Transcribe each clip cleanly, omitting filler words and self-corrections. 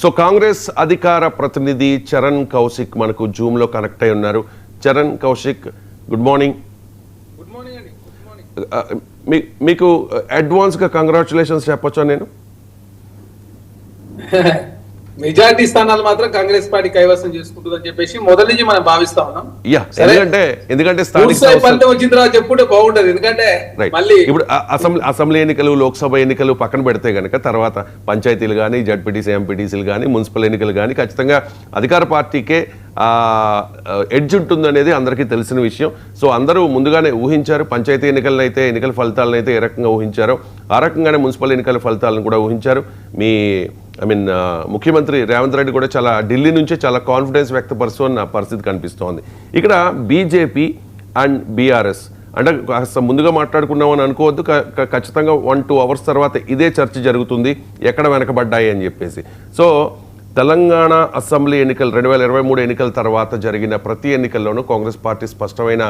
So Congress అధికార ప్రతినిధి చరణ్ కౌశిక్ మనకు జూమ్ లో కనెక్ట్ అయి ఉన్నారు. Charan Kaushik, good morning. Good morning అండి. Good morning. మీకు అడ్వాన్స్ గా కంగ్రాచులేషన్స్ చెప్పొచ్చా? నేను మెజార్టీ స్థానాలు మాత్రం కాంగ్రెస్ పార్టీ కైవసం చేసుకుంటుందని చెప్పేసి మొదటి నుంచి మనం భావిస్తా ఉన్నాం. ఎందుకంటే వచ్చిన తర్వాత చెప్పుకుంటే బాగుంటది. ఎందుకంటే మళ్ళీ ఇప్పుడు అసెంబ్లీ ఎన్నికలు, లోక్సభ ఎన్నికలు పక్కన పెడితే గనక తర్వాత పంచాయతీలు కానీ, జడ్పీటీసీ, ఎంపీటీసీలు కానీ, మున్సిపల్ ఎన్నికలు కానీ ఖచ్చితంగా అధికార పార్టీకే ఎడ్జ్ ఉంటుందనేది అందరికీ తెలిసిన విషయం. సో అందరూ ముందుగానే ఊహించారు. పంచాయతీ ఎన్నికలను అయితే, ఎన్నికల ఫలితాలను అయితే ఏ రకంగా ఊహించారో ఆ రకంగానే మున్సిపల్ ఎన్నికల ఫలితాలను కూడా ఊహించారు. ముఖ్యమంత్రి రేవంత్ రెడ్డి కూడా ఢిల్లీ నుంచి చాలా కాన్ఫిడెన్స్ వ్యక్తపరుస్తున్న పరిస్థితి కనిపిస్తోంది. ఇక్కడ బీజేపీ అండ్ బీఆర్ఎస్ అంటే కాస్త ముందుగా మాట్లాడుకున్నామని అనుకోవద్దు. ఖచ్చితంగా 1-2 అవర్స్ తర్వాత ఇదే చర్చ జరుగుతుంది, ఎక్కడ వెనకబడ్డాయి అని చెప్పేసి. సో తెలంగాణ అసెంబ్లీ ఎన్నికలు 2023 ఎన్నికల తర్వాత జరిగిన ప్రతి ఎన్నికల్లోనూ కాంగ్రెస్ పార్టీ స్పష్టమైన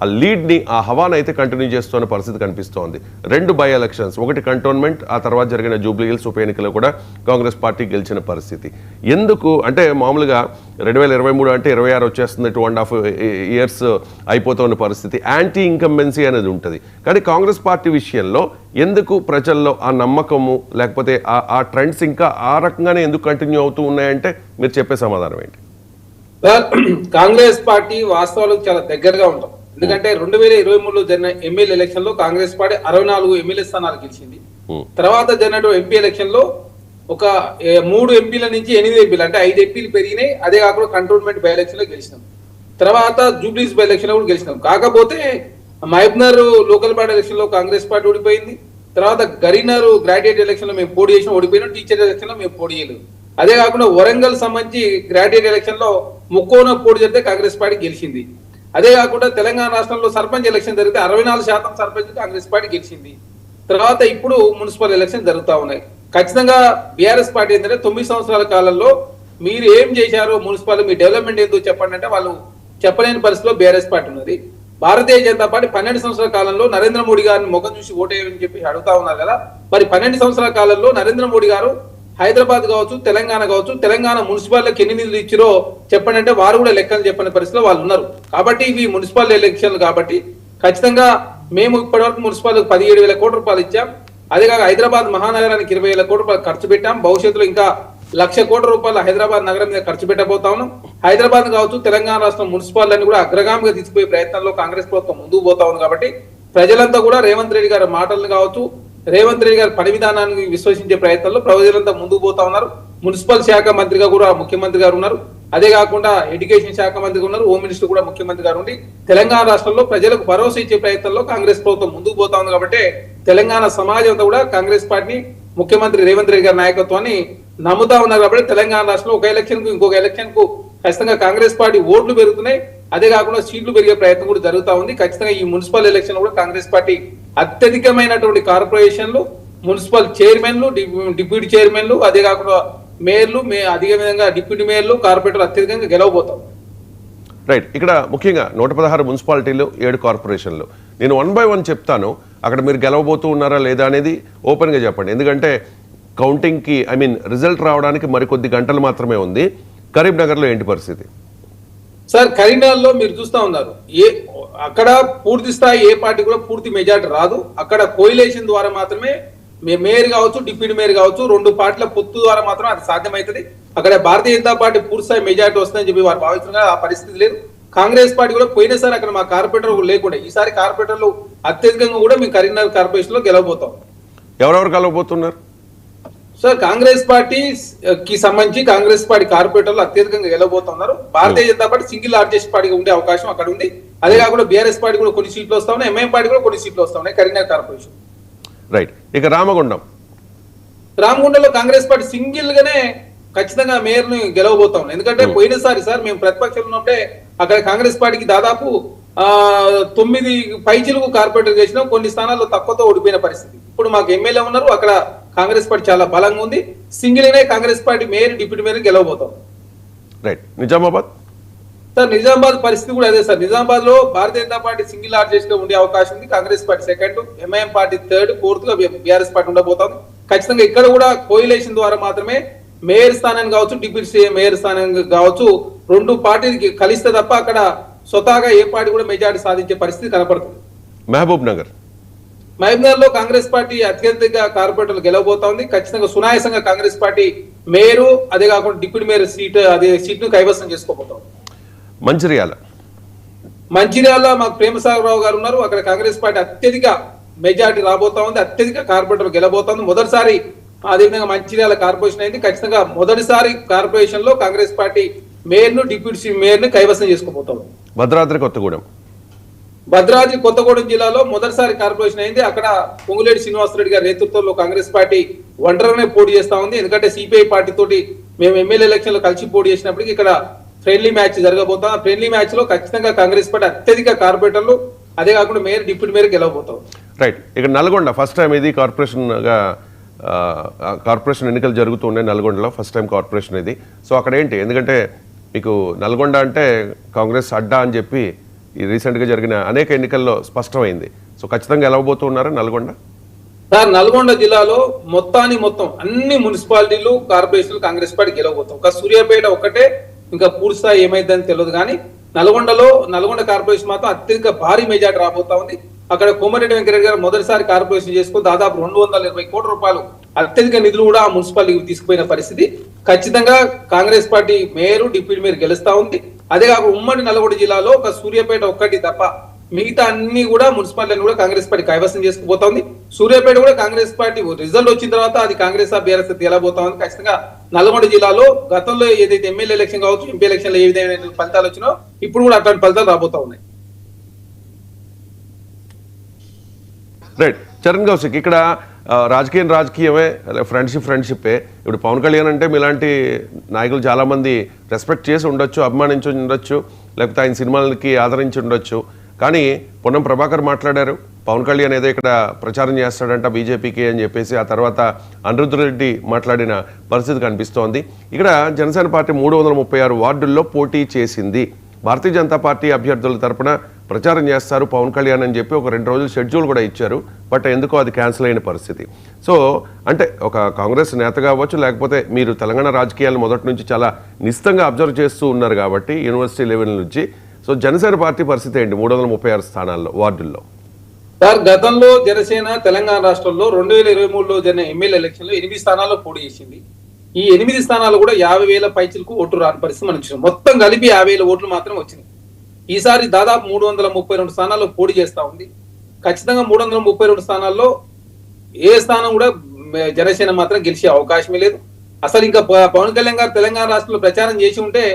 ఆ లీడ్ని, ఆ హవాను అయితే కంటిన్యూ చేస్తున్న పరిస్థితి కనిపిస్తోంది. 2 బై ఎలక్షన్స్, ఒకటి కంటోన్మెంట్, ఆ తర్వాత జరిగిన జూబ్లీ హిల్స్ ఉప ఎన్నికలో కూడా కాంగ్రెస్ పార్టీ గెలిచిన పరిస్థితి. ఎందుకు అంటే మామూలుగా 2023 అంటే 26 వచ్చేస్తుంది, 2.5 years అయిపోతున్న పరిస్థితి. యాంటీ ఇన్కంబెన్సీ అనేది ఉంటుంది. కానీ కాంగ్రెస్ పార్టీ విషయంలో ఎందుకు ప్రజల్లో ఆ నమ్మకము, లేకపోతే ఆ ట్రెండ్స్ ఇంకా ఆ రకంగానే ఎందుకు కంటిన్యూ అవుతూ ఉన్నాయంటే మీరు చెప్పే సమాధానం ఏంటి? కాంగ్రెస్ పార్టీ వాస్తవాలకు చాలా దగ్గరగా ఉంటాం. ఎందుకంటే 2023లో జరిగిన ఎమ్మెల్యే ఎలక్షన్ లో కాంగ్రెస్ పార్టీ 64 ఎమ్మెల్యే స్థానాలు గెలిచింది. తర్వాత జరిగిన ఎంపీ ఎలక్షన్ లో ఒక 3 ఎంపీల నుంచి 8 ఎంపీలు అంటే 5 ఎంపీలు పెరిగినాయి. అదే కాకుండా కంటోన్మెంట్ బై ఎలక్షన్ లో గెలిచినాం. తర్వాత జూబ్లీస్ బై ఎలక్షన్ లో కూడా గెలిచినాం. కాకపోతే మహబూబ్నగర్ లోకల్ బాడీ ఎలక్షన్ లో కాంగ్రెస్ పార్టీ ఓడిపోయింది. తర్వాత గరీనర్ గ్రాడ్యుయేట్ ఎలక్షన్ లో మేము పోటీ చేసిన ఓడిపోయినాం. టీచర్ ఎలక్షన్ లో మేము పోటీ చేయలేదు. అదే కాకుండా వరంగల్ సంబంధించి గ్రాడ్యుయేట్ ఎలక్షన్ లో ముక్కోన పోటీ జరిగితే కాంగ్రెస్ పార్టీ గెలిచింది. అదే కాకుండా తెలంగాణ రాష్ట్రంలో సర్పంచ్ ఎలక్షన్ జరిగితే 64% సర్పంచ్ కాంగ్రెస్ పార్టీ గెలిచింది. తర్వాత ఇప్పుడు మున్సిపల్ ఎలక్షన్ జరుగుతూ ఉన్నాయి. ఖచ్చితంగా బీఆర్ఎస్ పార్టీ ఏంటంటే 9 సంవత్సరాల కాలంలో మీరు ఏం చేశారో మున్సిపల్, మీ డెవలప్మెంట్ ఏందో చెప్పండి అంటే వాళ్ళు చెప్పలేని పరిస్థితిలో బీఆర్ఎస్ పార్టీ ఉన్నది. భారతీయ జనతా పార్టీ 12 సంవత్సరాల కాలంలో నరేంద్ర మోడీ గారిని ముఖం చూసి ఓటేయని చెప్పి అడుగుతా ఉన్నారు కదా. మరి 12 సంవత్సరాల కాలంలో నరేంద్ర మోడీ గారు హైదరాబాద్ కావచ్చు, తెలంగాణ కావచ్చు, తెలంగాణ మున్సిపాలిటీకి ఎన్ని నిధులు ఇచ్చిరో చెప్పండి అంటే వారు కూడా లెక్కలు చెప్పని పరిస్థితిలో వాళ్ళు ఉన్నారు. కాబట్టి ఇవి మున్సిపల్ ఎలక్షన్లు కాబట్టి ఖచ్చితంగా మేము ఇప్పటివరకు మున్సిపాలిటీకి 17,000 కోట్ల రూపాయలు ఇచ్చాం. అదే కాక హైదరాబాద్ మహానగరానికి 20,000 కోట్ల రూపాయలు ఖర్చు పెట్టాం. భవిష్యత్తులో ఇంకా 1,00,000 కోట్ల రూపాయలు హైదరాబాద్ నగరం మీద ఖర్చు పెట్టబోతా ఉన్నాం. హైదరాబాద్ కావచ్చు, తెలంగాణ రాష్ట్రం మున్సిపాలిటీని కూడా అగ్రగామిగా తీసుకుపోయే ప్రయత్నంలో కాంగ్రెస్ ప్రభుత్వం ముందుకు పోతా ఉంది. కాబట్టి ప్రజలంతా కూడా రేవంత్ రెడ్డి గారి మాటలను కావచ్చు, రేవంత్ రెడ్డి గారి పని విధానాన్ని విశ్వసించే ప్రయత్నంలో ప్రజలంతా ముందుకు పోతా ఉన్నారు. మున్సిపల్ శాఖ మంత్రిగా కూడా ముఖ్యమంత్రి గారు ఉన్నారు. అదే కాకుండా ఎడ్యుకేషన్ శాఖ మంత్రిగా ఉన్నారు. హోమ్ మినిస్టర్ కూడా ముఖ్యమంత్రి గారు ఉండి తెలంగాణ రాష్ట్రంలో ప్రజలకు భరోసా ఇచ్చే ప్రయత్నంలో కాంగ్రెస్ ప్రభుత్వం ముందుకు పోతా ఉంది. కాబట్టి తెలంగాణ సమాజం అంతా కూడా కాంగ్రెస్ పార్టీని, ముఖ్యమంత్రి రేవంత్ రెడ్డి గారి నాయకత్వాన్ని నమ్ముతా ఉన్నారు. కాబట్టి తెలంగాణ రాష్ట్రంలో ఒక ఎలక్షన్ కు ఇంకొక ఎలక్షన్ కు ఖచ్చితంగా కాంగ్రెస్ పార్టీ ఓట్లు పెరుగుతున్నాయి. అదే కాకుండా సీట్లు పెరిగే ప్రయత్నం కూడా జరుగుతూ ఉంది. ఖచ్చితంగా ఈ మున్సిపల్ ఎలక్షన్ కూడా కాంగ్రెస్ పార్టీ అత్యధికమైనటువంటి కార్పొరేషన్లు, మున్సిపల్ చైర్మన్లు, డిప్యూటీ చైర్మన్లు, అదే కాకుండా మేయర్లు, అధిక విధంగా డిప్యూటీ మేయర్లు, కార్పొరేటర్లు అత్యధికంగా గెలవబోతాం. రైట్. ఇక్కడ ముఖ్యంగా 116 మున్సిపాలిటీలు, 7 కార్పొరేషన్లు. నేను 1 by 1 చెప్తాను. అక్కడ మీరు గెలవబోతూ ఉన్నారా లేదా అనేది ఓపెన్గా చెప్పండి. ఎందుకంటే కౌంటింగ్కి రిజల్ట్ రావడానికి మరికొద్ది గంటలు మాత్రమే ఉంది. కరీంనగర్లో ఏంటి పరిస్థితి? సార్, కరీంనగర్లో మీరు చూస్తా ఉన్నారు, అక్కడ పూర్తి స్థాయి ఏ పార్టీ కూడా పూర్తి మెజార్టీ రాదు. అక్కడ కోయిలేషన్ ద్వారా మాత్రమే మేయర్ కావచ్చు, డిప్యూటీ మేయర్ కావచ్చు, 2 పార్టీల పొత్తు ద్వారా మాత్రం అది సాధ్యమవుతుంది. అక్కడ భారతీయ జనతా పార్టీ పూర్తి స్థాయి మెజార్టీ వస్తుందని చెప్పి వారు భావిస్తున్నారు. ఆ పరిస్థితి లేదు. కాంగ్రెస్ పార్టీ కూడా పోయినసారి అక్కడ మా కార్పొరేటర్ లేకుండా ఈసారి కార్పొరేటర్లు అత్యధికంగా కూడా మేము కరీంనగర్ కార్పొరేషన్ లో గెలవబోతాం. ఎవరెవరు గెలవబోతున్నారు సార్? కాంగ్రెస్ పార్టీకి సంబంధించి కాంగ్రెస్ పార్టీ కార్పొరేటర్లు అత్యధికంగా గెలవబోతున్నారు. భారతీయ జనతా పార్టీ సింగిల్ లార్జెస్ట్ పార్టీగా ఉండే అవకాశం అక్కడ ఉంది. అదే కాకుండా బీఆర్ఎస్ పార్టీ కూడా కొన్ని సీట్లు వస్తా ఉన్నాయి, ఎంఐఎం పార్టీ కూడా కొన్ని సీట్లు వస్తా ఉన్నాయి కరీంనగర్ కార్పొరేషన్. రైట్. ఇక రామగుండంలో కాంగ్రెస్ పార్టీ సింగిల్ గానే ఖచ్చితంగా మేయర్ ని గెలవబోతాం. ఎందుకంటే పోయినసారి సార్ మేము ప్రతిపక్షంలో ఉన్నప్పుడే అక్కడ కాంగ్రెస్ పార్టీకి దాదాపు 9 పైచిలకు కార్పొరేటర్ చేసినాం. కొన్ని స్థానాల్లో తక్కువతో ఓడిపోయిన పరిస్థితి. ఇప్పుడు మాకు ఎమ్మెల్యే ఉన్నారు. అక్కడ కాంగ్రెస్ పార్టీ చాలా బలంగా ఉంది. సింగిల్ గానే Congress party mayor, deputy mayor గెలవబోతాం. రైట్. నిజామాబాద్ సార్, నిజామాబాద్ పరిస్థితి కూడా అదే సార్. నిజామాబాద్ లో Bharatiya Janata party single largest గా ఉండే అవకాశం ఉంది. Congress party 2nd, MIM party 3rd, 4th గా బీఆర్ఎస్ పార్టీ ఉండబోతోంది. ఖచ్చితంగా ఇక్కడ కూడా కోయిలేషన్ ద్వారా మాత్రమే మేయర్ స్థానం కావచ్చు, డిప్యూటీ మేయర్ స్థానం కావచ్చు, రెండు పార్టీలకి కలిస్తే తప్ప అక్కడ స్వతహాగా ఏ పార్టీ కూడా మెజారిటీ సాధించే పరిస్థితి కనపడుతుంది. మహబూబ్ నగర్ లో కాంగ్రెస్ పార్టీ అత్యధికంగా కార్పొరేటర్లు గెలవబోతా ఉంది. ఖచ్చితంగా సునాయాసంగా కాంగ్రెస్ పార్టీ మేయరు, అదే కాకుండా డిప్యూటీ మేయర్ సీట్ను కైవసం చేసుకోబోతాం. మంచిర్యాల మాకు ప్రేమసాగర్ రావు గారు ఉన్నారు. అక్కడ కాంగ్రెస్ పార్టీ అత్యధిక మెజారిటీ రాబోతా ఉంది, అత్యధిక కార్పొరేటర్లు గెలబోతోంది. మొదటిసారి అదేవిధంగా మంచిర్యాల కార్పొరేషన్ అయింది. ఖచ్చితంగా మొదటిసారి కార్పొరేషన్ లో కాంగ్రెస్ పార్టీ మేయర్ ను డిప్యూటీ మేయర్ ను కైవసం చేసుకోబోతోంది. భద్రాద్రి కొత్తగూడెం జిల్లాలో మొదటిసారి కార్పొరేషన్ అయింది. అక్కడ పొంగులేటి శ్రీనివాసరెడ్డి గారి నేతృత్వంలో కాంగ్రెస్ పార్టీ ఒంటరిగానే పోటీ చేస్తా ఉంది. ఎందుకంటే సిపిఐ పార్టీ తోటి మేము ఎమ్మెల్యే ఎలక్షన్ లో కలిసి పోటీ చేసినప్పటికీ ఇక్కడ ఫ్రెండ్లీ మ్యాచ్ జరగబోతా. ఫ్రెండ్లీ మ్యాచ్ లో ఖచ్చితంగా కాంగ్రెస్ పార్టీ అత్యధిక కార్పొరేటర్లు, అదే కాకుండా మేయర్ డిప్యూటీ మేయర్ గెలవబోతాం. రైట్. ఇక నల్గొండ ఫస్ట్ టైం ఇది కార్పొరేషన్ ఎన్నికలు జరుగుతూ ఉన్నాయి. నల్గొండలో ఫస్ట్ టైం కార్పొరేషన్ ఇది. సో అక్కడ ఏంటి, ఎందుకంటే మీకు నల్గొండ అంటే కాంగ్రెస్ అడ్డా అని చెప్పి ఈ రీసెంట్గా జరిగిన అనేక ఎన్నికల్లో స్పష్టమైంది. సో ఖచ్చితంగా గెలవబోతున్నారా నల్గొండ? సార్, నల్గొండ జిల్లాలో మొత్తం అన్ని మున్సిపాలిటీలు కార్పొరేషన్లు కాంగ్రెస్ పార్టీ గెలవబోతాం. ఒక సూర్యాపేట ఒక్కటే ఇంకా పూర్తి స్థాయి ఏమైందని తెలియదు, కానీ నల్గొండ కార్పొరేషన్ మాత్రం అత్యధిక భారీ మెజార్టీ రాబోతా ఉంది. అక్కడ కోమరెడ్డి వెంకరెడ్డి గారు మొదటిసారి కార్పొరేషన్ చేసుకుని దాదాపు 220 కోట్ల రూపాయలు అత్యధిక నిధులు కూడా ఆ మున్సిపాలిటీకి తీసుకుపోయిన పరిస్థితి. ఖచ్చితంగా Congress party mayor deputy mayor గెలుస్తా ఉంది. అదే కాకుండా ఉమ్మడి నల్గొండ జిల్లాలో ఒక సూర్యాపేట ఒక్కటి తప్ప మిగతా అన్ని కూడా మున్సిపాలిటీని కూడా కాంగ్రెస్ పార్టీ కైవసం చేసుకుపోతుంది. సూర్యాపేట కూడా కాంగ్రెస్ పార్టీ రిజల్ట్ వచ్చిన తర్వాత అది కాంగ్రెస్ బీఆర్ఎస్ తేలబోతా ఉంది. ఖచ్చితంగా నల్గొండ జిల్లాలో గతంలో ఏదైతే ఎమ్మెల్యే ఎలక్షన్ కావచ్చు, ఎంపీ ఎలక్షన్ లో ఏ విధమైన ఫలితాలు వచ్చినాయో ఇప్పుడు కూడా అట్లాంటి ఫలితాలు రాబోతా ఉన్నాయి. రైట్. చరణ్ కౌశిక్, ఇక్కడ రాజకీయమే, ఫ్రెండ్షిప్పే. ఇప్పుడు పవన్ కళ్యాణ్ అంటే మీలాంటి నాయకులు చాలామంది రెస్పెక్ట్ చేసి ఉండొచ్చు, అభిమానించి ఉండొచ్చు, లేకపోతే ఆయన సినిమాలకి ఆదరించి ఉండొచ్చు. కానీ పొన్నం ప్రభాకర్ మాట్లాడారు, పవన్ కళ్యాణ్ ఏదో ఇక్కడ ప్రచారం చేస్తాడంట బీజేపీకి అని చెప్పేసి. ఆ తర్వాత అనిరుద్ధ్ రెడ్డి మాట్లాడిన పరిస్థితి కనిపిస్తోంది. ఇక్కడ జనసేన పార్టీ 336 వార్డుల్లో పోటీ చేసింది. భారతీయ జనతా పార్టీ అభ్యర్థుల తరపున ప్రచారం చేస్తారు పవన్ కళ్యాణ్ అని చెప్పి ఒక 2 రోజులు షెడ్యూల్ కూడా ఇచ్చారు. బట్ ఎందుకో అది క్యాన్సిల్ అయిన పరిస్థితి. సో అంటే ఒక కాంగ్రెస్ నేత కావచ్చు, లేకపోతే మీరు తెలంగాణ రాజకీయాలను మొదటి నుంచి చాలా నిశ్చితంగా అబ్జర్వ్ చేస్తూ ఉన్నారు కాబట్టి యూనివర్సిటీ లెవెల్ నుంచి. సో జనసేన పార్టీ పరిస్థితి ఏంటి 336 స్థానాల్లో వార్డుల్లో? సార్, గతంలో జనసేన తెలంగాణ రాష్ట్రంలో 2023లో జరిగిన ఎమ్మెల్యే ఎలక్షన్ లో 8 స్థానాల్లో పోటీ చేసింది. ఈ 8 స్థానాలు కూడా 50,000 పైచిలకు ఓట్లు రాని పరిస్థితి మనం చూసాం. మొత్తం కలిపి 50,000 ఓట్లు మాత్రం వచ్చినాయి. ఈసారి దాదాపు 332 స్థానాల్లో పోటీ చేస్తా ఉంది. ఖచ్చితంగా 332 స్థానాల్లో ఏ స్థానం కూడా జనసేన మాత్రం గెలిచే అవకాశమే లేదు. అసలు ఇంకా పవన్ కళ్యాణ్ గారు తెలంగాణ రాష్ట్రంలో ప్రచారం చేసి ఉంటే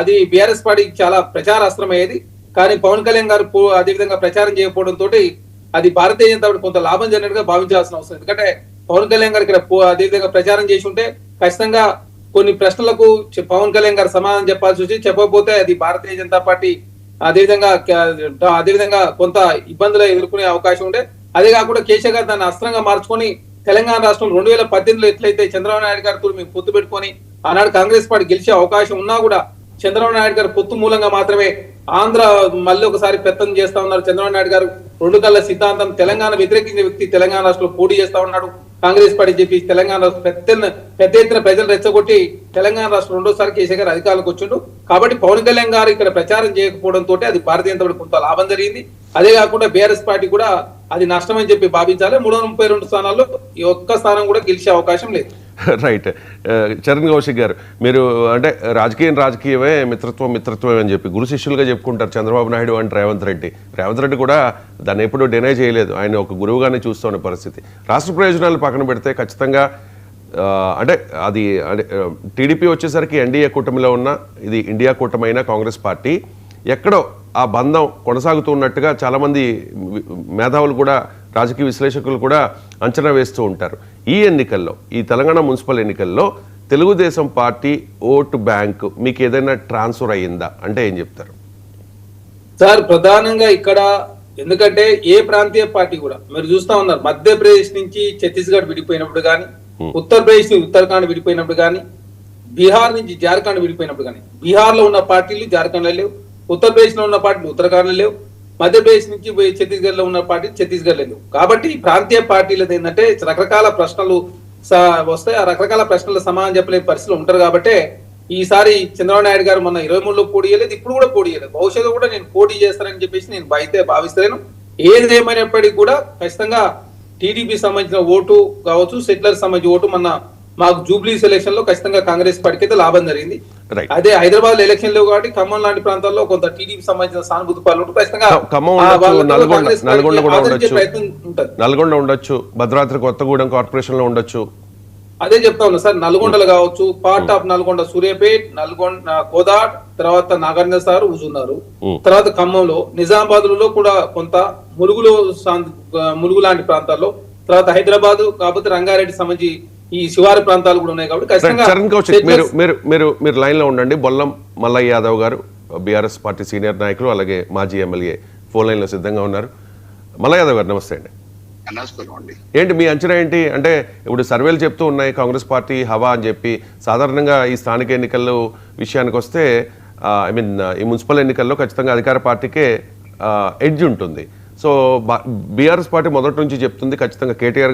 అది బీఆర్ఎస్ పార్టీకి చాలా ప్రచారాస్త్రం అయ్యేది. కానీ పవన్ కళ్యాణ్ గారు అదేవిధంగా ప్రచారం చేయకపోవడం తోటి అది భారతీయ జనతా పార్టీ కొంత లాభం జరిగినట్టుగా భావించాల్సిన అవసరం. ఎందుకంటే పవన్ కళ్యాణ్ గారు ఇక్కడ అదేవిధంగా ప్రచారం చేసి ఉంటే ఖచ్చితంగా కొన్ని ప్రశ్నలకు పవన్ కళ్యాణ్ గారు సమాధానం చెప్పాల్సి వచ్చి, చెప్పకపోతే అది భారతీయ జనతా పార్టీ అదేవిధంగా కొంత ఇబ్బందులు ఎదుర్కొనే అవకాశం ఉండే. అదే కాకుండా కేసీఆర్ గారు దాన్ని అస్త్రంగా మార్చుకొని తెలంగాణ రాష్ట్రం 2018లో ఎట్లయితే చంద్రబాబు నాయుడు గారితో మేము పొత్తు పెట్టుకొని ఆనాడు కాంగ్రెస్ పార్టీ గెలిచే అవకాశం ఉన్నా కూడా చంద్రబాబు నాయుడు గారు పొత్తు మూలంగా మాత్రమే ఆంధ్ర మళ్ళీ ఒకసారి పెత్తనం చేస్తా ఉన్నారు. చంద్రబాబు నాయుడు గారు 2 కళ్ళ సిద్ధాంతం, తెలంగాణ వ్యతిరేకించిన వ్యక్తి తెలంగాణ రాష్ట్రంలో పోటీ చేస్తా ఉన్నాడు కాంగ్రెస్ పార్టీ చెప్పి తెలంగాణ పెద్ద ఎత్తున ప్రజలు రెచ్చగొట్టి తెలంగాణ రాష్ట్రం 2వ కేసీఆర్ గారు అధికారులకు వచ్చిండు. కాబట్టి పవన్ కళ్యాణ్ గారు ఇక్కడ ప్రచారం చేయకపోవడం తోటి అది భారతీయ జనతా పార్టీ కొంత లాభం జరిగింది. అదే కాకుండా బీఆర్ఎస్ పార్టీ కూడా అది నష్టం అని చెప్పి భావించాలి. 332 స్థానాల్లో ఈ ఒక్క స్థానం కూడా గెలిచే అవకాశం లేదు. రైట్. చరణ్ కౌశిక్ గారు, మీరు అంటే రాజకీయమే, మిత్రత్వమే అని చెప్పి గురు శిష్యులుగా చెప్పుకుంటారు చంద్రబాబు నాయుడు అండ్ రేవంత్ రెడ్డి కూడా దాన్ని ఎప్పుడూ డినై చేయలేదు. ఆయన ఒక గురువుగానే చూస్తున్న పరిస్థితి. రాష్ట్ర ప్రయోజనాలు పక్కన పెడితే ఖచ్చితంగా అంటే అది టీడీపీ వచ్చేసరికి ఎన్డీఏ కూటమిలో ఉన్న ఇది ఇండియా కూటమైన కాంగ్రెస్ పార్టీ ఎక్కడో ఆ బంధం కొనసాగుతున్నట్టుగా చాలామంది మేధావులు కూడా, రాజకీయ విశ్లేషకులు కూడా అంచనా వేస్తూ ఉంటారు. ఈ ఎన్నికల్లో, ఈ తెలంగాణ మున్సిపల్ ఎన్నికల్లో తెలుగుదేశం పార్టీ ఓటు బ్యాంకు మీకు ఏదైనా ట్రాన్స్ఫర్ అయ్యిందా అంటే ఏం చెప్తారు? సార్, ప్రధానంగా ఇక్కడ ఎందుకంటే ఏ ప్రాంతీయ పార్టీ కూడా మీరు చూస్తా ఉన్నారు, మధ్యప్రదేశ్ నుంచి ఛత్తీస్గఢ్ విడిపోయినప్పుడు కానీ, ఉత్తరప్రదేశ్ నుంచి ఉత్తరాఖండ్ విడిపోయినప్పుడు కానీ, బీహార్ నుంచి జార్ఖండ్ విడిపోయినప్పుడు కానీ, బీహార్ లో ఉన్న పార్టీలు జార్ఖండ్ లో లేవు, ఉత్తరప్రదేశ్ లో ఉన్న పార్టీలు ఉత్తరాఖండ్ లో లేవు, మధ్యప్రదేశ్ నుంచి ఛత్తీస్గఢ్ లో ఉన్న పార్టీలు ఛత్తీస్గఢ్ లేవు. కాబట్టి ప్రాంతీయ పార్టీలది ఏంటంటే రకరకాల ప్రశ్నలు వస్తే ఆ రకరకాల ప్రశ్నల సమాధానం చెప్పలేని పరిస్థితులు ఉంటారు కాబట్టి ఈసారి చంద్రబాబు నాయుడు గారు మొన్న 23లో పోటీ చేయలేదు, ఇప్పుడు కూడా పోటీ చేయలేదు. భవిష్యత్తు కూడా నేను పోటీ చేస్తానని చెప్పేసి నేను అయితే భావిస్తలేను. ఏది ఏమైనప్పటికీ కూడా ఖచ్చితంగా టీడీపీ సంబంధించిన ఓటు కావచ్చు, సెటిలర్ సంబంధించిన ఓటు మాకు జూబ్లీ ఎలక్షన్ లో ఖచ్చితంగా కాంగ్రెస్ పార్టీకి అయితే లాభం జరిగింది. Right. అదే హైదరాబాద్ ఎలక్షన్ లో కాబట్టి ఖమ్మం లాంటి ప్రాంతాల్లో కొంత టీడీపీ సంబంధించిన సానుభూతి పాలు ఖచ్చితంగా ఖమ్మం ఉండొచ్చు, నల్గొండ కూడా ఉండొచ్చు, ప్రయత్నం ఉంటుంది. నల్గొండ ఉండొచ్చు, భద్రాద్రి కొత్తగూడెం కార్పొరేషన్ లో ఉండొచ్చు. అదే చెప్తా ఉన్నా సార్, నల్గొండలో కావచ్చు, పార్ట్ ఆఫ్ నల్గొండ, సూర్యాపేట్, నల్గొండ, కోదాడ్, తర్వాత నాగార్జున సార్ హుజున్నారు, తర్వాత ఖమ్మంలో, నిజామాబాద్ లో కూడా కొంత ములుగు లాంటి ప్రాంతాల్లో, తర్వాత హైదరాబాద్ కాకపోతే రంగారెడ్డి సంబంధించి ఈ శివారు ప్రాంతాలు కూడా ఉన్నాయి కాబట్టి ఖచ్చితంగా చరణ్ కౌశిక్, మీరు లైన్ లో ఉండండి. బొల్లం మల్లయ్య యాదవ్ గారు బీఆర్ఎస్ పార్టీ సీనియర్ నాయకులు, అలాగే మాజీ ఎమ్మెల్యే ఫోన్ లైన్ లో సిద్ధంగా ఉన్నారు. మల్లయ్య యాదవ్ గారు నమస్తే అండి. ఏంటి మీ అంచనా ఏంటి? అంటే ఇప్పుడు సర్వేలు చెప్తూ ఉన్నాయి కాంగ్రెస్ పార్టీ హవా అని చెప్పి. సాధారణంగా ఈ స్థానిక ఎన్నికల్లో విషయానికి వస్తే ఈ మున్సిపల్ ఎన్నికల్లో ఖచ్చితంగా అధికార పార్టీకే ఎడ్జ్ ఉంటుంది. సో బీఆర్ఎస్ పార్టీ మొదటి నుంచి చెప్తుంది ఖచ్చితంగా కేటీఆర్